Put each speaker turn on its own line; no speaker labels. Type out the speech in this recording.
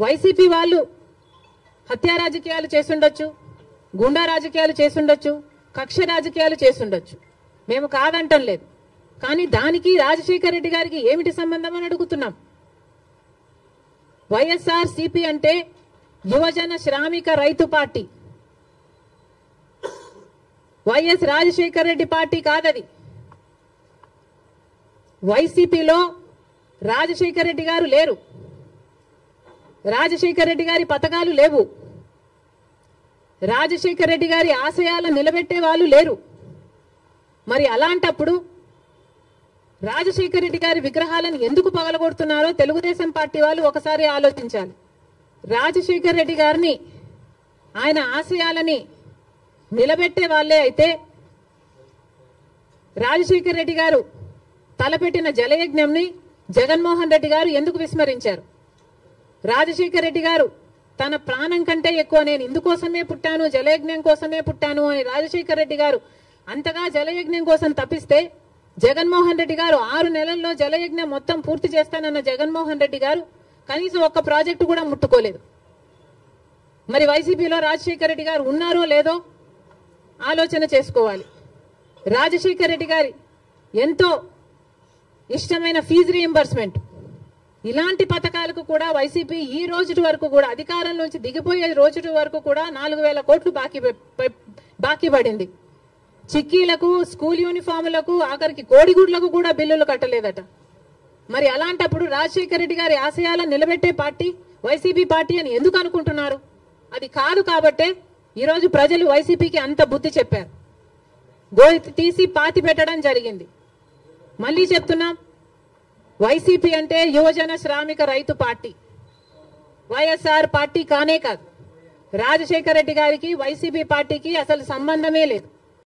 YCP వాళ్ళు హత్యా రాజకీయాలు చేసుండొచ్చు, గుండా రాజకీయాలు చేసుండొచ్చు, కక్ష రాజకీయాలు చేసుండొచ్చు, మేము కాదంటం లేదు. కానీ దానికి రాజశేఖర రెడ్డి గారికి ఏమిటి సంబంధం అని అడుగుతున్నాం. వైఎస్ఆర్ సిపి అంటే యువజన శ్రామిక రైతు party, YS Rajasekhara Reddy party కాదది. వైసీపీలో రాజశేఖర రెడ్డి గారు లేరు, రాజశేఖర రెడ్డి గారి పథకాలు లేవు, రాజశేఖర రెడ్డి గారి ఆశయాలను నిలబెట్టే వాళ్ళు లేరు. మరి అలాంటప్పుడు రాజశేఖర రెడ్డి గారి విగ్రహాలను ఎందుకు పగలగొడుతున్నారో తెలుగుదేశం పార్టీ వాళ్ళు ఒకసారి ఆలోచించాలి. రాజశేఖర రెడ్డి గారిని, ఆయన ఆశయాలని నిలబెట్టే వాళ్ళే అయితే రాజశేఖర రెడ్డి గారు తలపెట్టిన జలయజ్ఞంని జగన్మోహన్ రెడ్డి గారు ఎందుకు విస్మరించారు? రాజశేఖర రెడ్డి గారు తన ప్రాణం కంటే ఎక్కువ నేను ఇందుకోసమే పుట్టాను, జలయజ్ఞం కోసమే పుట్టాను అని రాజశేఖర రెడ్డి గారు అంతగా జలయజ్ఞం కోసం తప్పిస్తే, జగన్మోహన్ రెడ్డి గారు 6 నెలల్లో జలయజ్ఞం మొత్తం పూర్తి చేస్తానన్న జగన్మోహన్ రెడ్డి గారు కనీసం ఒక్క ప్రాజెక్టు కూడా ముట్టుకోలేదు. మరి వైసీపీలో రాజశేఖర రెడ్డి గారు ఉన్నారో లేదో ఆలోచన చేసుకోవాలి. రాజశేఖర రెడ్డి గారి ఎంతో ఇష్టమైన ఫీజు రీయింబర్స్మెంట్, ఇలాంటి పథకాలకు కూడా వైసీపీ ఈ రోజు వరకు కూడా అధికారంలోంచి దిగిపోయే రోజు వరకు కూడా 4,000 కోట్లు బాకీ పడింది. చిక్కీలకు, స్కూల్ యూనిఫాములకు, ఆఖరికి కోడిగుడ్లకు కూడా బిల్లులు కట్టలేదట. మరి అలాంటప్పుడు రాజశేఖర రెడ్డి గారి ఆశయాలను నిలబెట్టే పార్టీ వైసీపీ పార్టీ అని ఎందుకు అనుకుంటున్నారు? అది కాదు కాబట్టే ఈరోజు ప్రజలు వైసీపీకి అంత బుద్ధి చెప్పారు, గోతి తీసి పాతి పెట్టడం జరిగింది. మళ్ళీ చెప్తున్నాం, వైసీపీ అంటే యువజన శ్రామిక రైతు పార్టీ, వైఎస్ఆర్ పార్టీ కానే కాదు. రాజశేఖర రెడ్డి గారికి వైసీపీ పార్టీకి అసలు సంబంధమే లేదు.